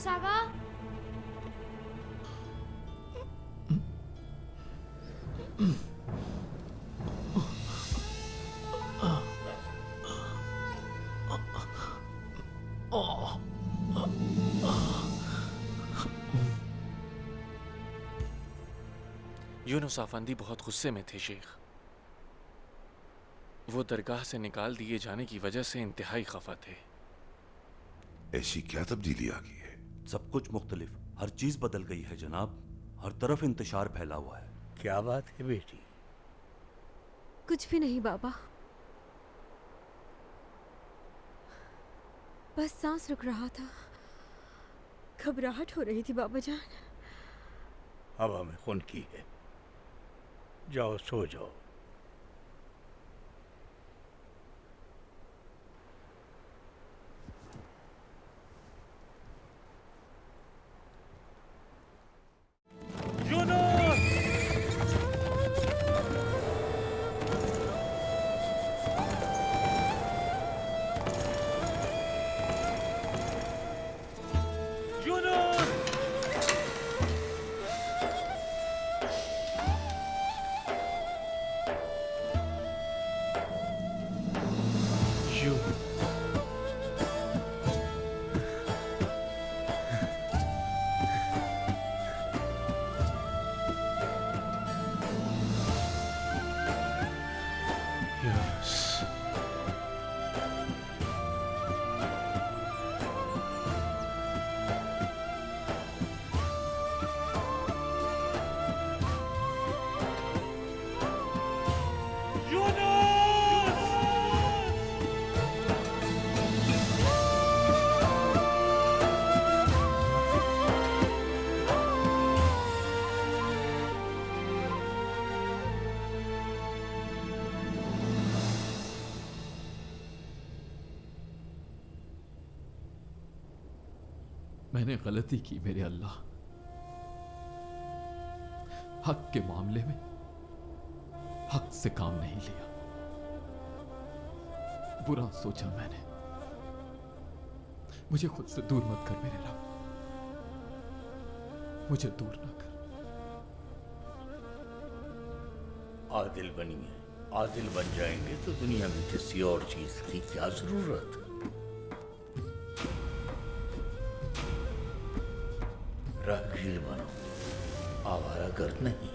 यूनुस आगा। यूनुस अफंदी बहुत गुस्से में थे शेख। वो दरगाह से निकाल दिए जाने की वजह से इंतहाई खफा थे। ऐसी क्या तब्दीली आ गई है? सब कुछ मुख्तलिफ, हर चीज बदल गई है जनाब। हर तरफ इंतशार फैला हुआ है। क्या बात है बेटी? कुछ भी नहीं बाबा, बस सांस रुक रहा था, घबराहट हो रही थी बाबा जान। हवा में खून की है। जाओ सो जाओ। मैंने गलती की मेरे अल्लाह। हक के मामले में हक से काम नहीं लिया। बुरा सोचा मैंने। मुझे खुद से दूर मत कर मेरे रब, मुझे दूर ना कर। आदिल बनिए, आदिल बन जाएंगे तो दुनिया में किसी और चीज की क्या जरूरत? राहगीर बनो, आवारागर्द नहीं।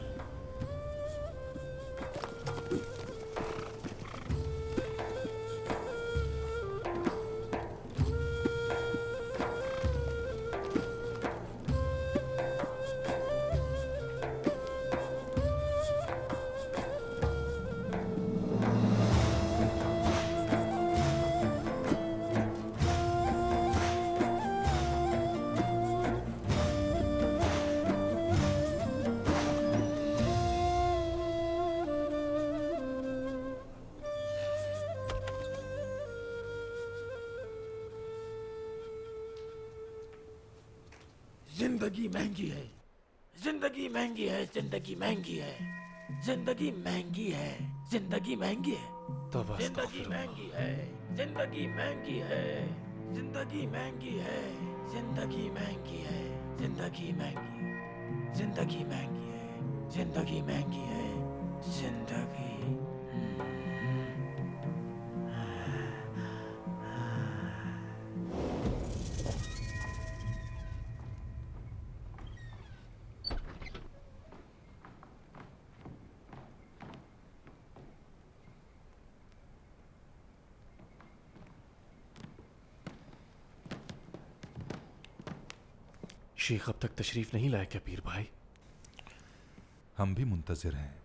जिंदगी महंगी है, जिंदगी महंगी है, जिंदगी महंगी है, जिंदगी महंगी है, जिंदगी महंगी है, जिंदगी महंगी है, जिंदगी महंगी है, जिंदगी महंगी है, जिंदगी महंगी है, जिंदगी महंगी, जिंदगी महंगी है, जिंदगी महंगी है, जिंदगी। शेख अब तक तशरीफ नहीं लाए क्या पीर भाई? हम भी मुंतजिर हैं।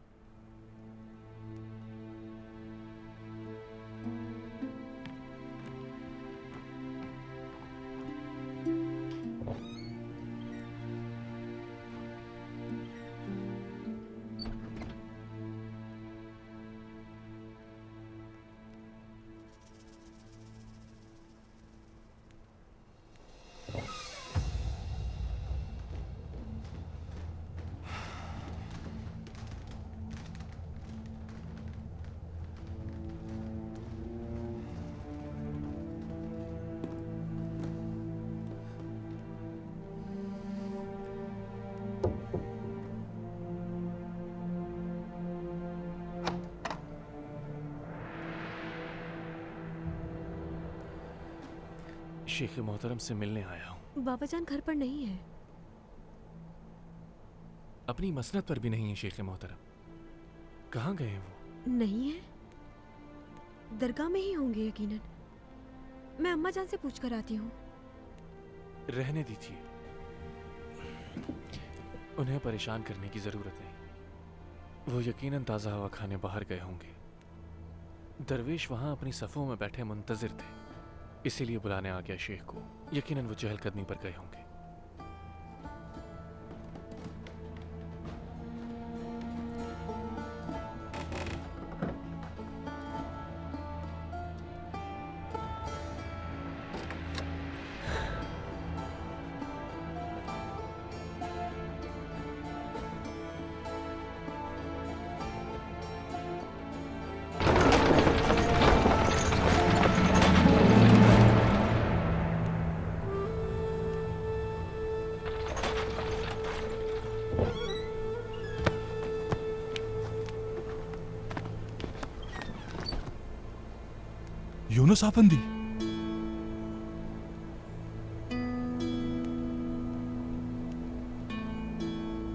शेख मोहतरम से मिलने आया हूँ। बाबा जान घर पर नहीं है। अपनी मसनद पर भी नहीं है शेख मोहतरम। कहाँ गए वो? नहीं है, दरगाह में ही होंगे यकीनन। मैं अम्मा जान से पूछ कर आती हूँ। रहने दीजिए, उन्हें परेशान करने की जरूरत नहीं। वो यकीनन ताज़ा हवा खाने बाहर गए होंगे। दरवेश वहां अपनी सफ़ों में बैठे मुंतजिर थे, इसीलिए बुलाने आ गया शेख को। यकीनन वो चहलकदमी पर गए होंगे। यूनुस आफंदी,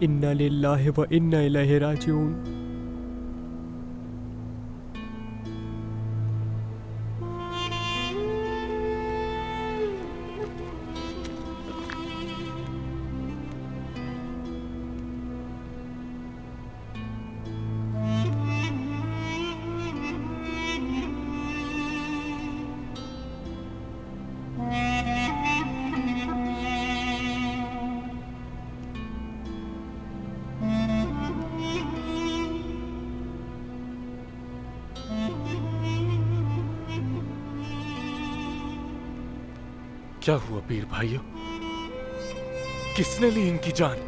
इन्ना लिल्लाहि व इन्ना इलैहि राजिऊन। क्या हुआ पीर भाइयों? किसने ली इनकी जान?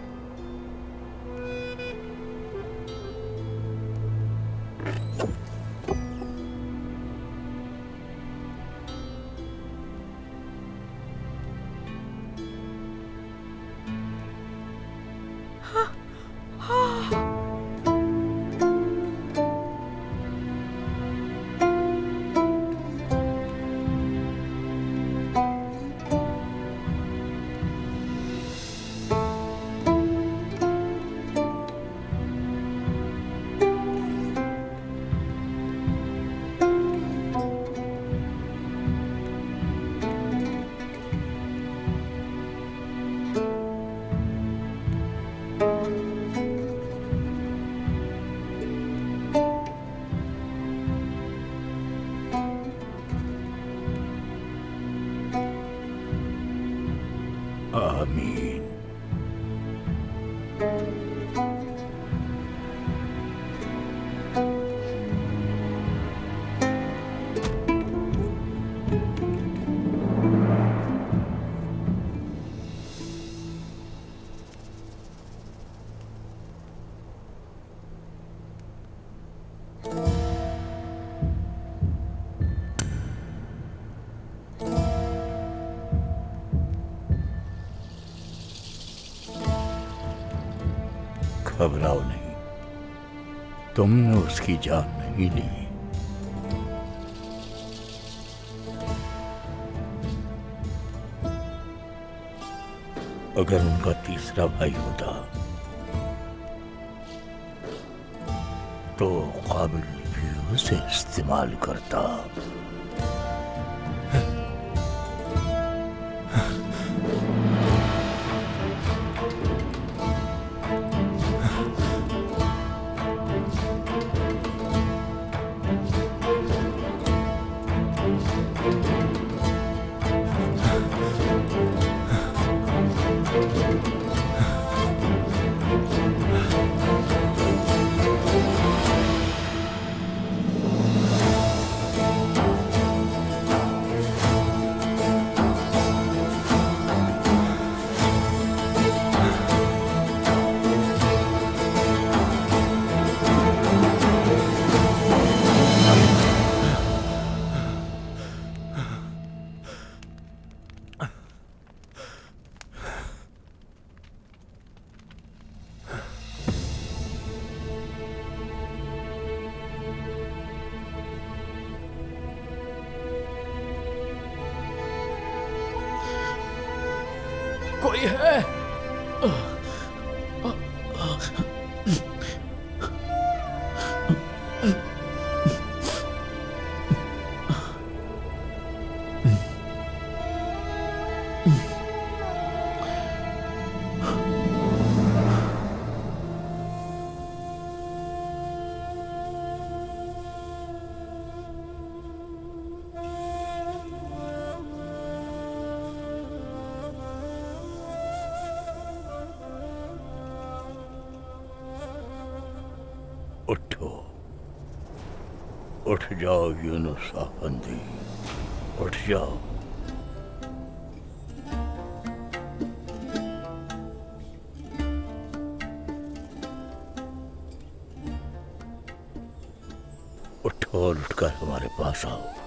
आमीन। घबराओ नहीं, तुमने उसकी जान नहीं ली। अगर उनका तीसरा भाई होता तो काबिल भी उसे इस्तेमाल करता। कोई है? उठो, उठ जाओ यूनुस आफंदी, उठ जाओ। उठो और उठकर हमारे पास आओ।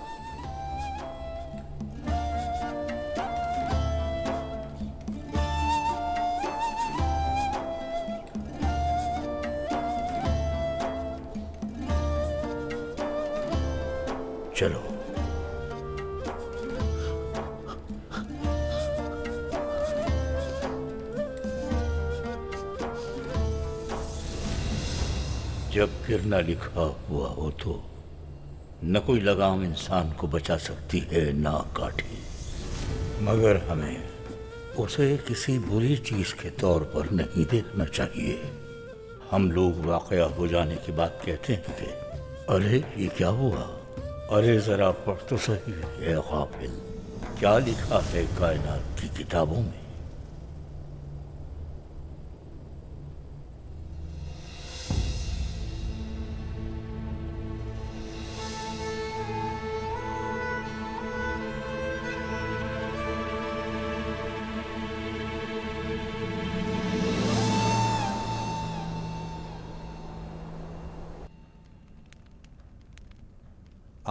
चलो। जब गिरना लिखा हुआ हो तो न कोई लगाम इंसान को बचा सकती है ना काठी, मगर हमें उसे किसी बुरी चीज के तौर पर नहीं देखना चाहिए। हम लोग वाकया हो जाने की बात कहते हैं कि अरे ये क्या हुआ, अरे जरा पढ़ तो सही है गाफिल, क्या लिखा है कायनात की किताबों में।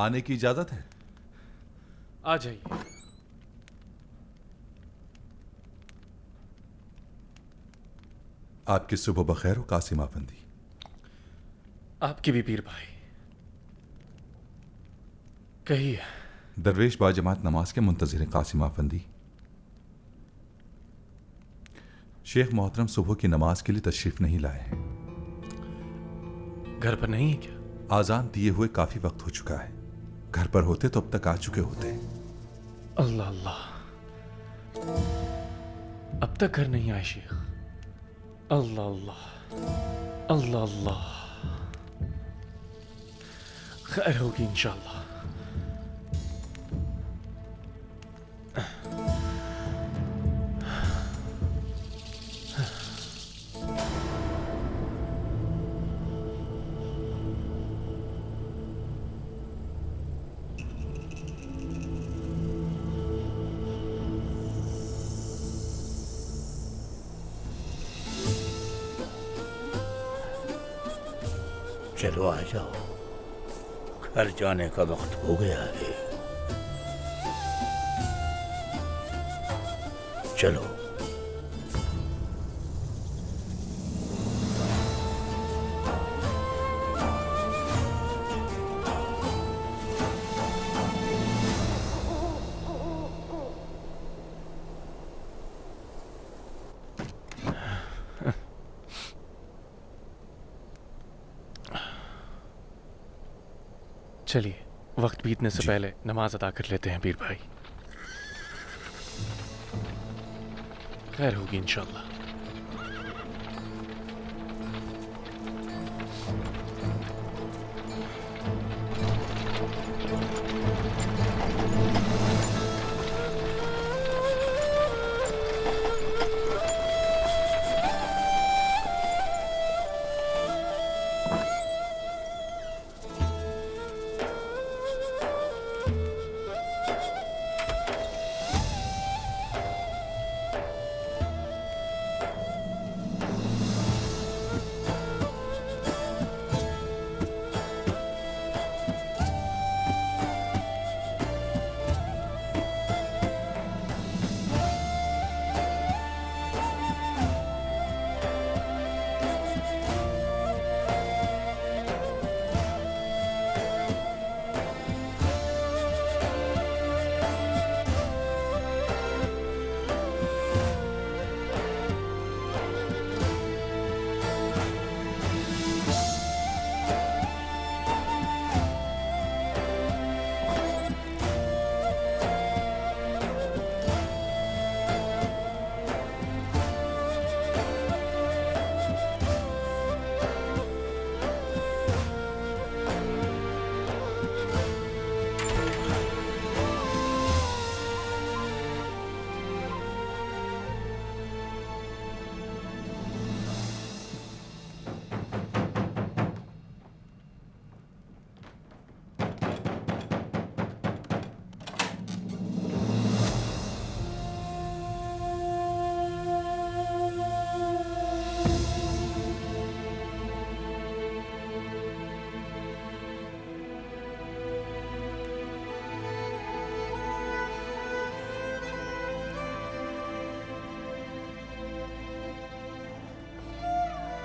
आने की इजाजत है? आ जाइए। आपकी सुबह बखैर हो कासिम आफंदी। आपकी भी पीर भाई। कहिए। दरवेश बाजमात नमाज के मुंतजिर हैं कासिम आफंदी। शेख मोहतरम सुबह की नमाज के लिए तशरीफ नहीं लाए हैं। घर पर नहीं है क्या? आजान दिए हुए काफी वक्त हो चुका है, घर पर होते तो अब तक आ चुके होते। अल्लाह अल्लाह, अब तक घर नहीं आए शेख। अल्लाह अल्लाह अल्लाह अल्लाह, खैर होगी इंशाअल्लाह। चलो आ जाओ, घर जाने का वक्त हो गया है। चलो। चलिए, वक्त बीतने से पहले नमाज अदा कर लेते हैं पीर भाई। खैर होगी इंशाअल्लाह।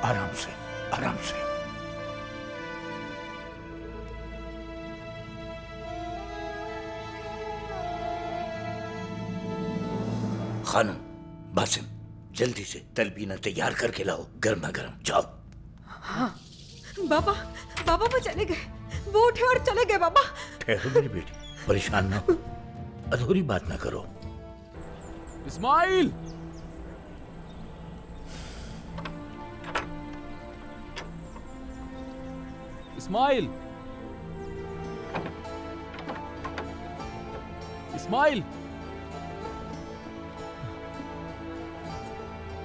आराम से, आराम से। खानम, बासिम, जल्दी से तलबीना तैयार करके लाओ, गर्मा गर्म। जाओ। बाबा, बाबा वो चले गए, वो उठे और चले गए बाबा। ठहरो मेरी बेटी, परेशान ना हो, अधूरी बात ना करो। इस्माइल! इस्माइल! इस्माइल!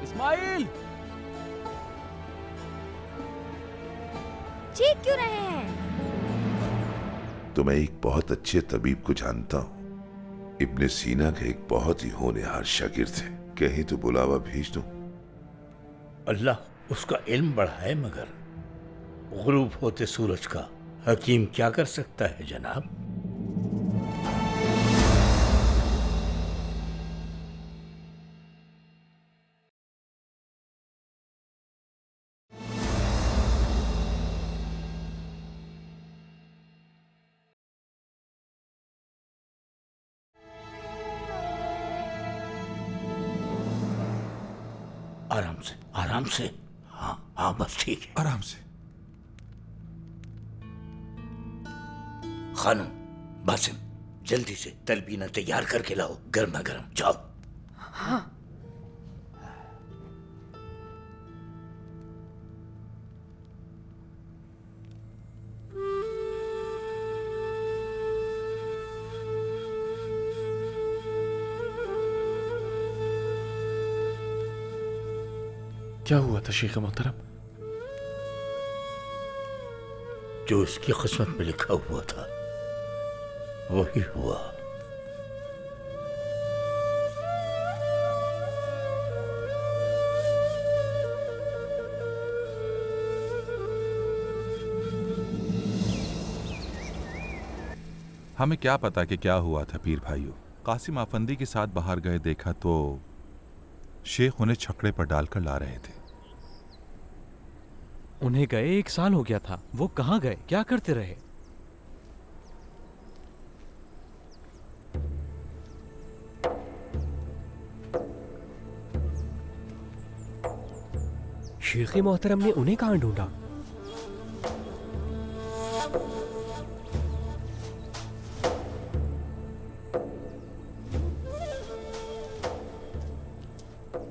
इस्माइल! चीख क्यों रहे हैं? तो मैं एक बहुत अच्छे तबीब को जानता हूँ। इब्ने सीना के एक बहुत ही होनहार शागिर्द थे। कहीं तो बुलावा भेज दूं। अल्लाह उसका इल्म बढ़ाए, मगर गुरूब होते सूरज का हकीम क्या कर सकता है जनाब? आराम से, आराम से। हाँ हाँ, बस ठीक है। आराम से। खानम, बासिम, जल्दी से तलबीना तैयार करके लाओ, गर्मा गर्म। जाओ। क्या हुआ था शेख मोहतरम? जो इसकी किस्मत में लिखा हुआ था वही हुआ। हमें क्या पता कि क्या हुआ था पीर भाइयों। कासिम आफंदी के साथ बाहर गए, देखा तो शेख उन्हें छकड़े पर डालकर ला रहे थे। उन्हें गए 1 साल हो गया था। वो कहाँ गए, क्या करते रहे? शेख मोहतरम ने उन्हें कहाँ ढूंढा?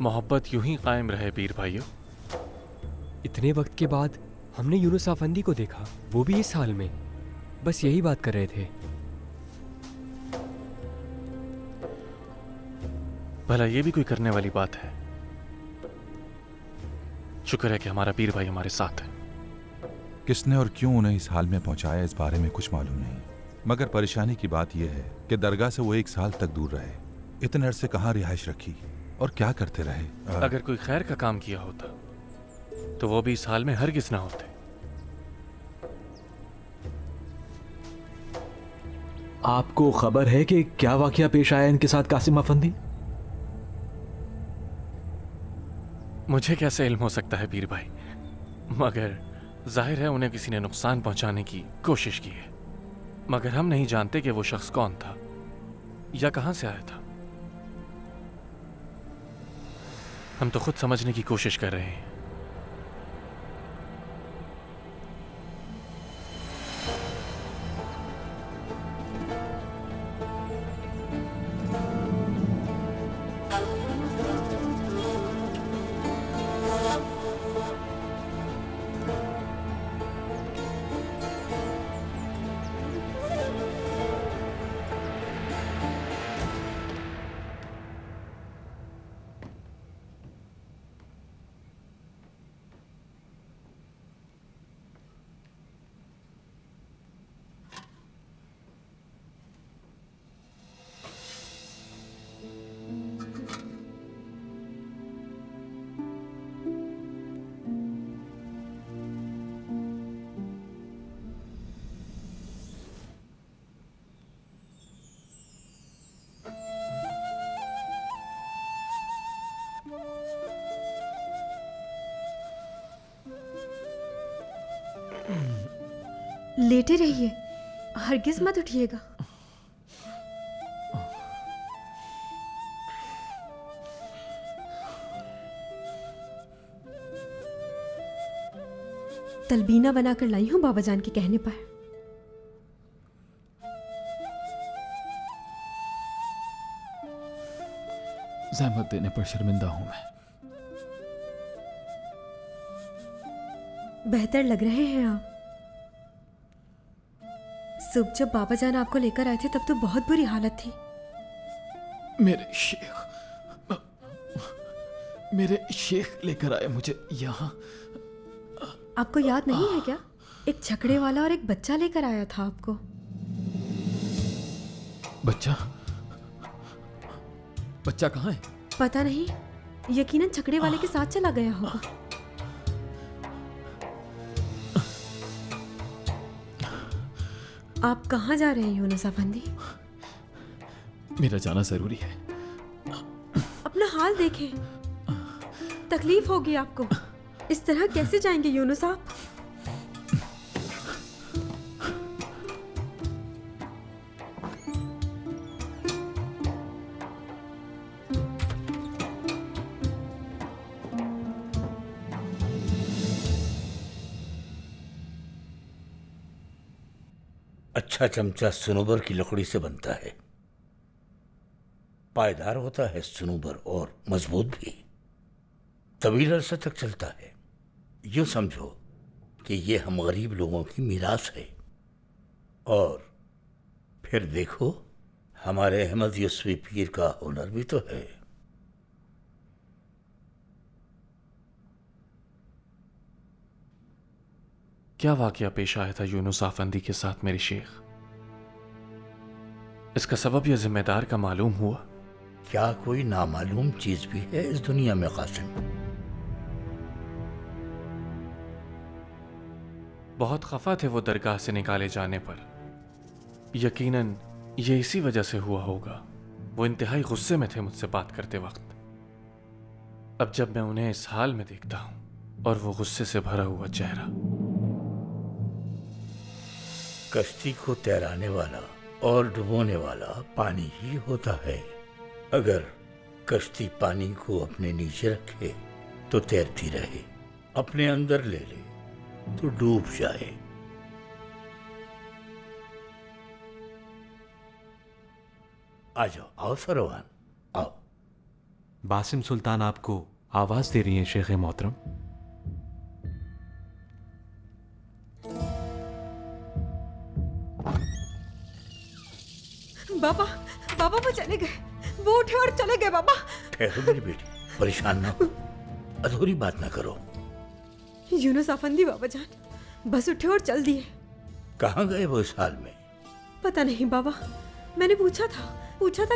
मोहब्बत यूं ही कायम रहे पीर भाइयों। इतने वक्त के बाद हमने यूनुस आफंदी को देखा, वो भी इस हाल में। बस यही बात कर रहे थे। भला ये भी कोई करने वाली बात है? शुक्र है कि हमारा पीर भाई हमारे साथ है। किसने और क्यों उन्हें इस हाल में पहुंचाया, इस बारे में कुछ मालूम नहीं। मगर परेशानी की बात यह है कि दरगाह से वो 1 साल तक दूर रहे। इतने अरसे कहाँ रिहाइश रखी और क्या करते रहे? अगर कोई खैर का काम किया होता तो वो भी इस हाल में हरगिज ना होते। आपको खबर है कि क्या वाकया पेश आया इनके साथ कासिम अफंदी? मुझे कैसे इल्म हो सकता है पीर भाई, मगर जाहिर है उन्हें किसी ने नुकसान पहुंचाने की कोशिश की है। मगर हम नहीं जानते कि वो शख्स कौन था या कहां से आया था। हम तो खुद समझने की कोशिश कर रहे हैं। लेटे रहिए, हरगिज मत उठिएगा। तलबीना बनाकर लाई हूं बाबा जान के कहने पर। जहमत देने पर शर्मिंदा हूं मैं। बेहतर लग रहे हैं आप। सुबह जब बाबा जान आपको लेकर आए थे तब तो बहुत बुरी हालत थी। मेरे शेख लेकर आए मुझे यहाँ। आपको याद नहीं है क्या? एक छकड़े वाला और एक बच्चा लेकर आया था आपको। बच्चा कहाँ है? पता नहीं, यकीनन छकड़े वाले के साथ चला गया होगा। आप कहाँ जा रहे हैं यूनुस अफंदी? मेरा जाना जरूरी है। अपना हाल देखें, तकलीफ होगी आपको। इस तरह कैसे जाएंगे यूनुस आप? अच्छा चमचा सुनूबर की लकड़ी से बनता है, पायदार होता है सुनूबर और मजबूत भी, तवील अरसे तक चलता है। यूं समझो कि ये हम गरीब लोगों की मीरास है। और फिर देखो, हमारे अहमद यूसुफी पीर का हुनर भी तो है। क्या वाकया पेश आया था यूनुस आफंदी के साथ मेरे शेख? इसका सबब या जिम्मेदार का मालूम हुआ? क्या कोई नामालूम चीज भी है इस दुनिया में कासिम? बहुत खफा थे वो दरगाह से निकाले जाने पर। यकीनन ये इसी वजह से हुआ होगा। वो इंतहाई गुस्से में थे मुझसे बात करते वक्त। अब जब मैं उन्हें इस हाल में देखता हूं और वो गुस्से से भरा हुआ चेहरा। कश्ती को तैराने वाला और डुबोने वाला पानी ही होता है। अगर कश्ती पानी को अपने नीचे रखे तो तैरती रहे, अपने अंदर ले ले तो डूब जाए। आ जाओ, आओ सरवान, आओ। बासिम सुल्तान आपको आवाज दे रही हैं शेख मोहतरम। बाबा, बाबा वो चले गए, वो उठे और चले गए। बाबा ठहरो मेरी बेटी, परेशान ना हो, अधूरी बात ना करो। यूनुस अफंदी बाबा जान बस उठे और चल दिए। कहाँ गए वो इस हाल में? पता नहीं बाबा, मैंने पूछा था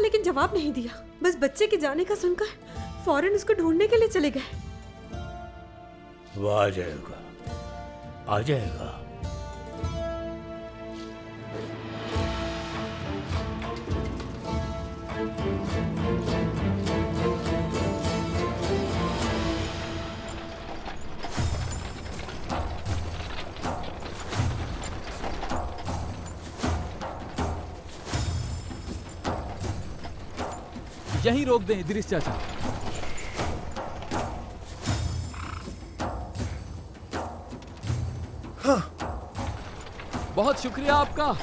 लेकिन जवाब नहीं दिया। बस बच्चे के जाने का सुनकर फौरन उसको ढूंढने के लिए चले गए। वो आ जाएगा, आ जाएगा। यहीं रोक दें इदरीस चाचा। बहुत शुक्रिया आपका।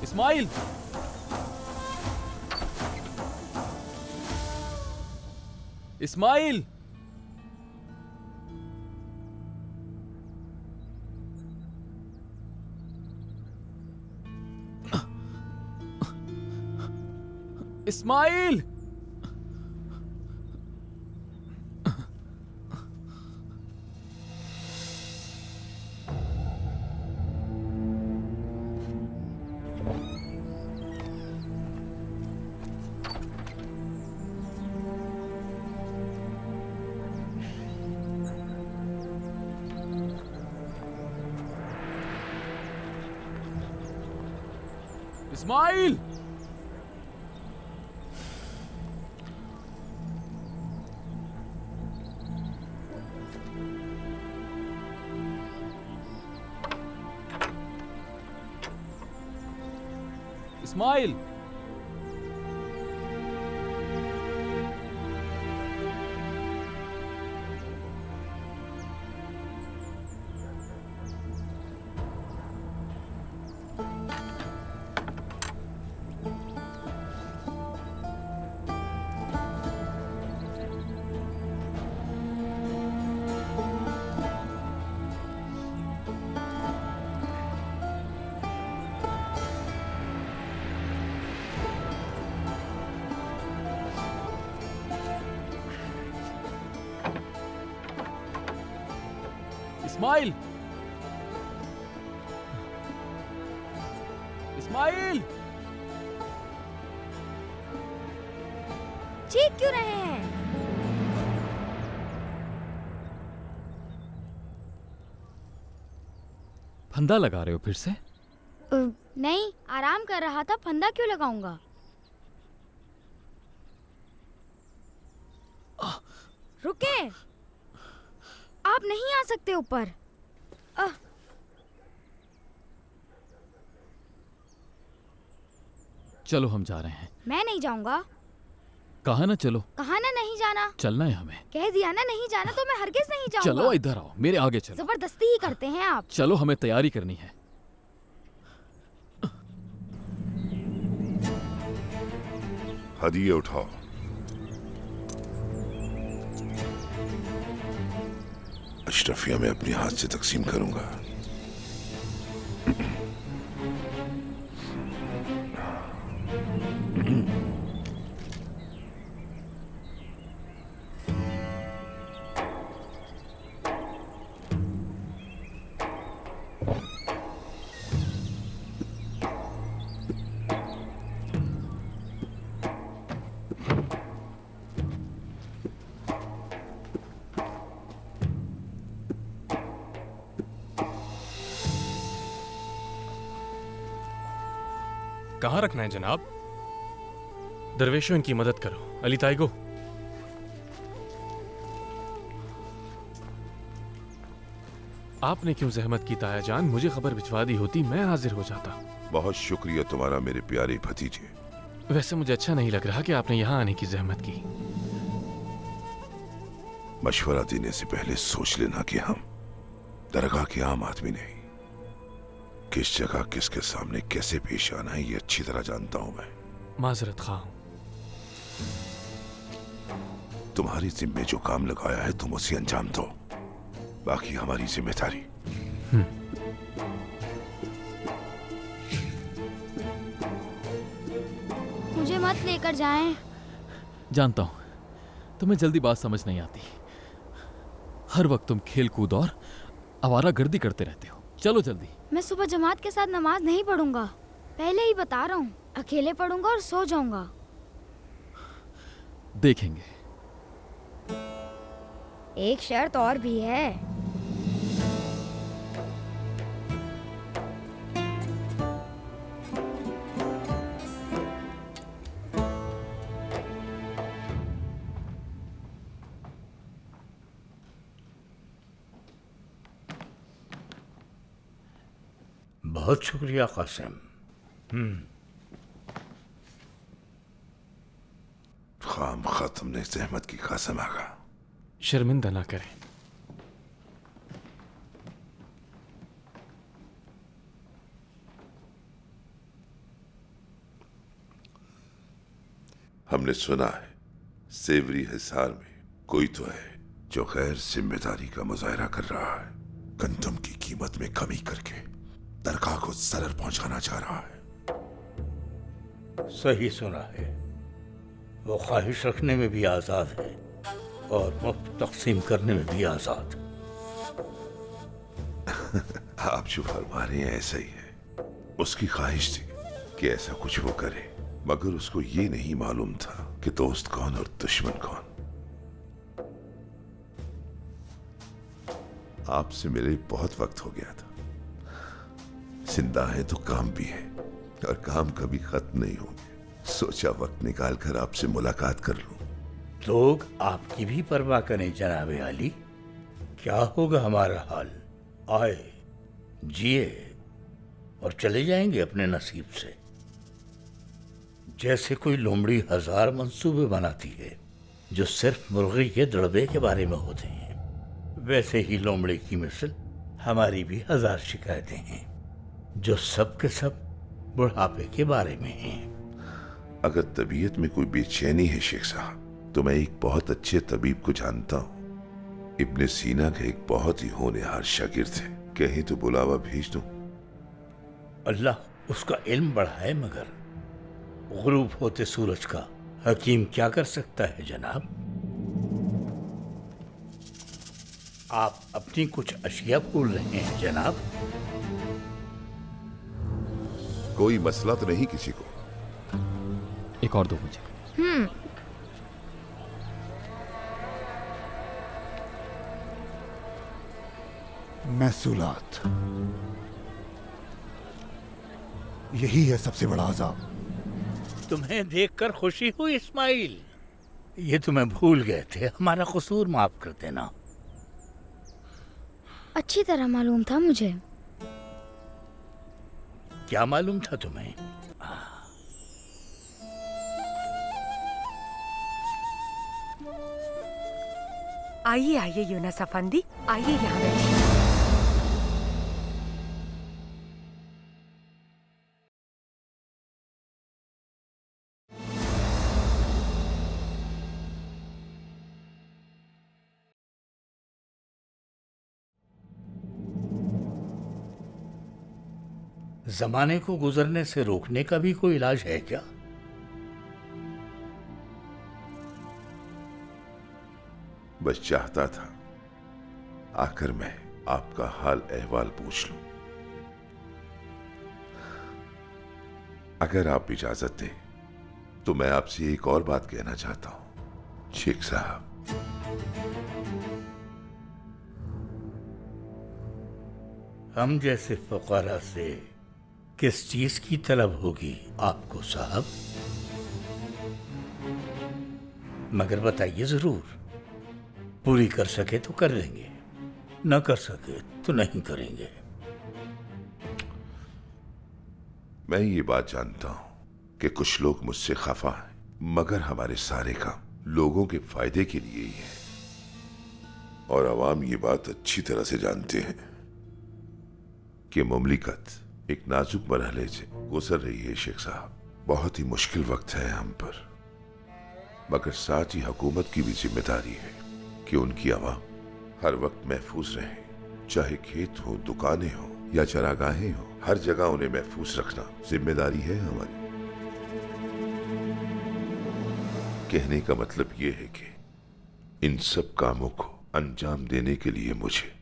इस्माइल, इस्माइल, इस्माइल। इस्माइल! इस्माइल! इस्माइल! इस्माइल! चीख क्यों रहे हैं? फंदा लगा रहे हो फिर से? नहीं, आराम कर रहा था। फंदा क्यों लगाऊंगा? रुके, आप नहीं आ सकते ऊपर। चलो हम जा रहे हैं। मैं नहीं जाऊंगा। कहा ना चलो। कहा ना नहीं जाना। चलना है हमें। कह दिया ना नहीं जाना तो मैं हरगिज नहीं जाऊंगा। चलो इधर आओ, मेरे आगे चलो। जबरदस्ती ही करते हैं आप। चलो, हमें तैयारी करनी है। हदिये उठाओ। अशरफिया मैं अपने हाथ से तकसीम करूंगा। कहाँ रखना है जनाब? दरवेशों, इनकी मदद करो। अली ताइगो, आपने क्यों जहमत की ताया जान? मुझे खबर भिजवा दी होती, मैं हाजिर हो जाता। बहुत शुक्रिया तुम्हारा मेरे प्यारे भतीजे। वैसे मुझे अच्छा नहीं लग रहा कि आपने यहाँ आने की जहमत की। मशवरा देने से पहले सोच लेना कि हम दरगाह के आम आदमी नहीं। किस जगह किसके सामने कैसे पेश आना है ये अच्छी तरह जानता हूं मैं। माजरत खा हूं। तुम्हारी जिम्मे जो काम लगाया है तुम उसे अंजाम दो, बाकी हमारी जिम्मेदारी। मुझे मत लेकर जाएं। जानता हूं तुम्हें जल्दी बात समझ नहीं आती। हर वक्त तुम खेल कूद और आवारागर्दी करते रहते हो। चलो जल्दी। मैं सुबह जमात के साथ नमाज नहीं पढ़ूंगा, पहले ही बता रहा हूँ। अकेले पढ़ूंगा और सो जाऊंगा। देखेंगे। एक शर्त और भी है। बहुत शुक्रिया कासिम। खामखा तुमने जहमत की कसम आगा। शर्मिंदा ना करें। हमने सुना है सेवरी हिसार में कोई तो है जो गैर जिम्मेदारी का मुजाहरा कर रहा है। गंदम की कीमत में कमी करके दरगाह को जरर पहुंचाना चाह रहा है। सही सुना है। वो ख्वाहिश रखने में भी आजाद है और मुफ्त तकसीम करने में भी आजाद। आप जो फरमा रहे हैं ऐसा ही है। उसकी ख्वाहिश थी कि ऐसा कुछ वो करे, मगर उसको ये नहीं मालूम था कि दोस्त कौन और दुश्मन कौन। आपसे मिले बहुत वक्त हो गया था। जिंदा है तो काम भी है। और काम कभी खत्म नहीं होंगे। सोचा वक्त निकाल कर आपसे मुलाकात कर लूं। लोग आपकी भी परवाह करें जनाब अली। क्या होगा हमारा हाल? आए, जिए और चले जाएंगे अपने नसीब से। जैसे कोई लोमड़ी 1000 मंसूबे बनाती है जो सिर्फ मुर्गी के दड़बे के बारे में होते हैं, वैसे ही लोमड़ी की मिसल हमारी भी 1000 शिकायतें हैं जो सब के सब बुढ़ापे के बारे में हैं। अगर तबीयत में कोई बेचैनी है शेख साहब, तो मैं एक बहुत अच्छे तबीब को जानता हूँ। इब्ने सीना के एक बहुत ही होनहार शागिर्द थे। कहीं तो बुलावा भेज दूं। अल्लाह उसका इल्म बढ़ाए, मगर गुरूब होते सूरज का हकीम क्या कर सकता है जनाब? आप अपनी कुछ अशिया भूल रहे हैं जनाब। कोई मसला तो नहीं किसी को? एक और दो मुझे। महसूलात, यही है सबसे बड़ा अजाब। तुम्हें देखकर खुशी हुई इस्माइल। ये तुम्हें भूल गए थे, हमारा कसूर माफ कर देना। अच्छी तरह मालूम था मुझे। क्या मालूम था तुम्हें? आइए आइए यूनुस अफंदी, आइए यहाँ बैठिए। जमाने को गुजरने से रोकने का भी कोई इलाज है क्या? बस चाहता था आकर मैं आपका हाल अहवाल पूछ लूं। अगर आप इजाजत दें तो मैं आपसे एक और बात कहना चाहता हूं शेख साहब। हम जैसे फुकारा से किस चीज की तलब होगी आपको साहब? मगर बताइए जरूर। पूरी कर सके तो कर लेंगे, न कर सके तो नहीं करेंगे। मैं ये बात जानता हूं कि कुछ लोग मुझसे खफा हैं, मगर हमारे सारे काम लोगों के फायदे के लिए ही है और अवाम ये बात अच्छी तरह से जानते हैं कि मुमलिकत एक नाजुक मरहले से गुजर रही है शेख साहब। बहुत ही मुश्किल वक्त है हम पर, मगर साथ ही हुकूमत की भी जिम्मेदारी है कि उनकी आवाम हर वक्त महफूज रहे। चाहे खेत हो, दुकानें हो या चरागाहें हो, हर जगह उन्हें महफूज रखना जिम्मेदारी है हमारी। कहने का मतलब यह है कि इन सब कामों को अंजाम देने के लिए मुझे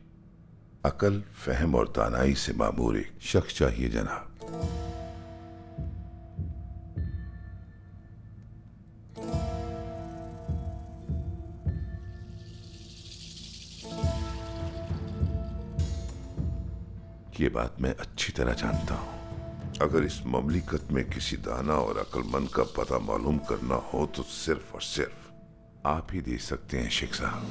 अकल, फहम और दानाई से मामूर एक शख्स चाहिए जनाब। ये बात मैं अच्छी तरह जानता हूं। अगर इस ममलिकत में किसी दाना और अक्लमंद का पता मालूम करना हो तो सिर्फ और सिर्फ आप ही दे सकते हैं शेख साहब।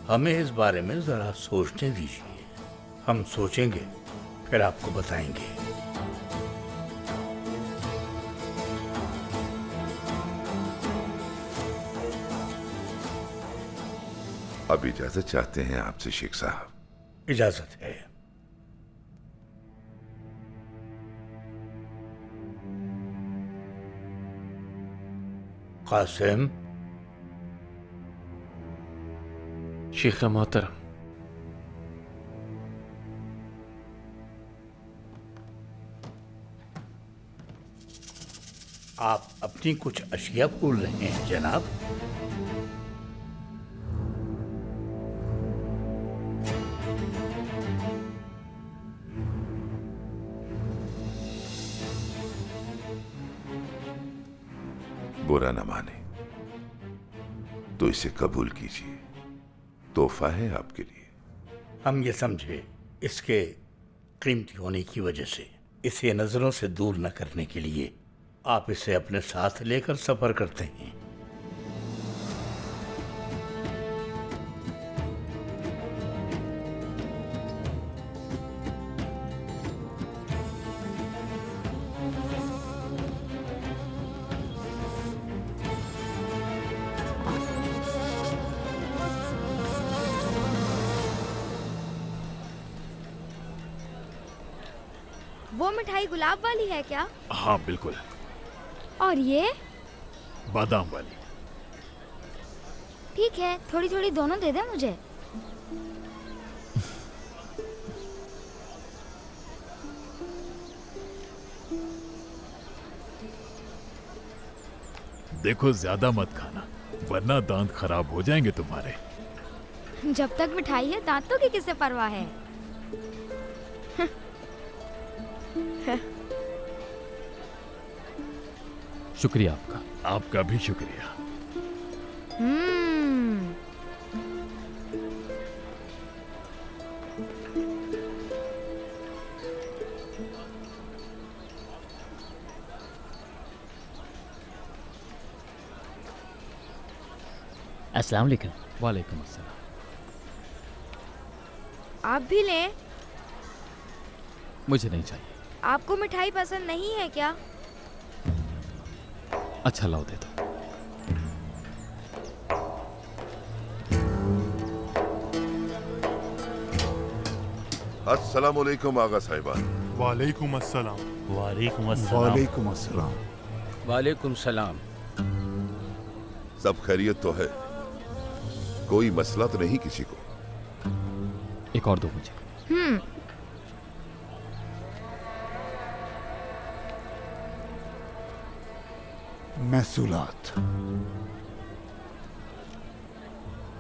हमें इस बारे में जरा सोचने दीजिए। हम सोचेंगे फिर आपको बताएंगे। अब इजाजत चाहते हैं आपसे शेख साहब। इजाजत है। कासिम। शेख मोहतरम, आप अपनी कुछ अशिया भूल रहे हैं जनाब। बुरा न माने तो इसे कबूल कीजिए। तोहफा है आपके लिए। हम ये समझे इसके कीमती होने की वजह से इसे नजरों से दूर न करने के लिए आप इसे अपने साथ लेकर सफर करते हैं। वो मिठाई गुलाब वाली है क्या? हाँ बिल्कुल। और ये? बादाम वाली। ठीक है, थोड़ी थोड़ी दोनों दे दे मुझे। देखो ज्यादा मत खाना वरना दांत खराब हो जाएंगे तुम्हारे। जब तक मिठाई है दांतों की किसे परवाह है। शुक्रिया आपका। आपका भी शुक्रिया। अस्सलाम वालेकुम। वालेकुम अस्सलाम। आप भी लें। मुझे नहीं चाहिए। आपको मिठाई पसंद नहीं है क्या? अच्छा लाओ दे दो। अस्सलाम वालेकुम आगा साहिबान। वालेकुम अस्सलाम। वालेकुम अस्सलाम। वालेकुम अस्सलाम। वालेकुम सलाम। सब खैरियत तो है? कोई मसला तो नहीं किसी को? एक और दो मुझे। महसूलात,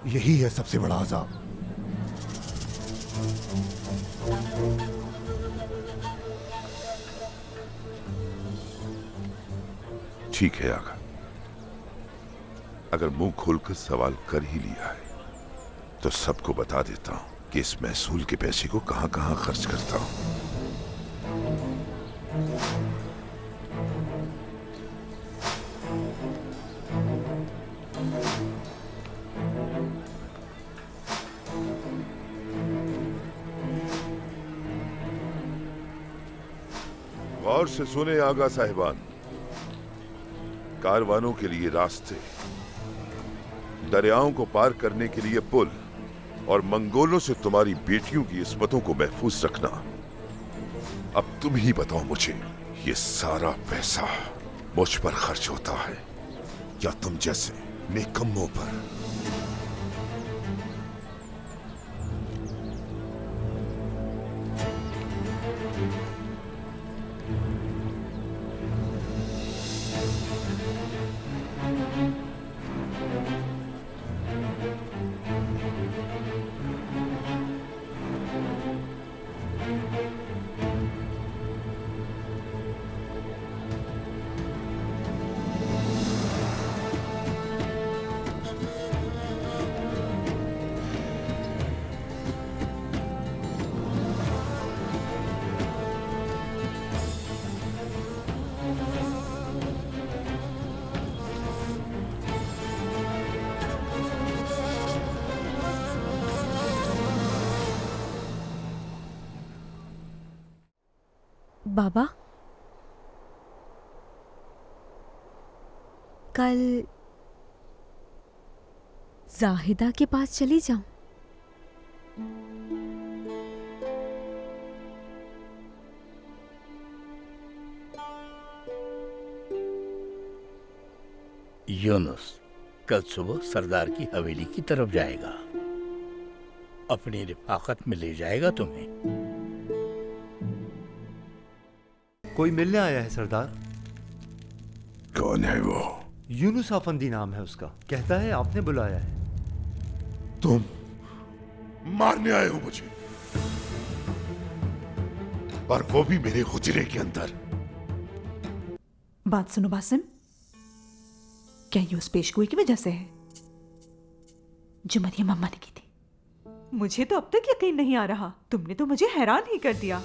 यही है सबसे बड़ा अजाब। ठीक है आगा, अगर मुंह खोलकर सवाल कर ही लिया है तो सबको बता देता हूं कि इस महसूल के पैसे को कहां कहां खर्च करता हूं। गौर से सुने आगा साहिबान, कारवानों के लिए रास्ते, दरियाओं को पार करने के लिए पुल और मंगोलों से तुम्हारी बेटियों की इस्मतों को महफूज रखना। अब तुम ही बताओ मुझे, ये सारा पैसा मुझ पर खर्च होता है या तुम जैसे निकम्मों पर? बाबा, कल जाहिदा के पास चली जाऊं? यूनुस कल सुबह सरदार की हवेली की तरफ जाएगा, अपनी रिफाकत में ले जाएगा तुम्हें। कोई मिलने आया है सरदार। कौन है वो? यूनुस आफंदी नाम है उसका, कहता है आपने बुलाया है। तुम मारने आए हो मुझे, और वो भी मेरे हुजरे के अंदर। बात सुनो बासिम, क्या ये उस पेशगोई की वजह से है जो मरियम अम्मा ने की थी? मुझे तो अब तक यकीन नहीं आ रहा। तुमने तो मुझे हैरान ही कर दिया।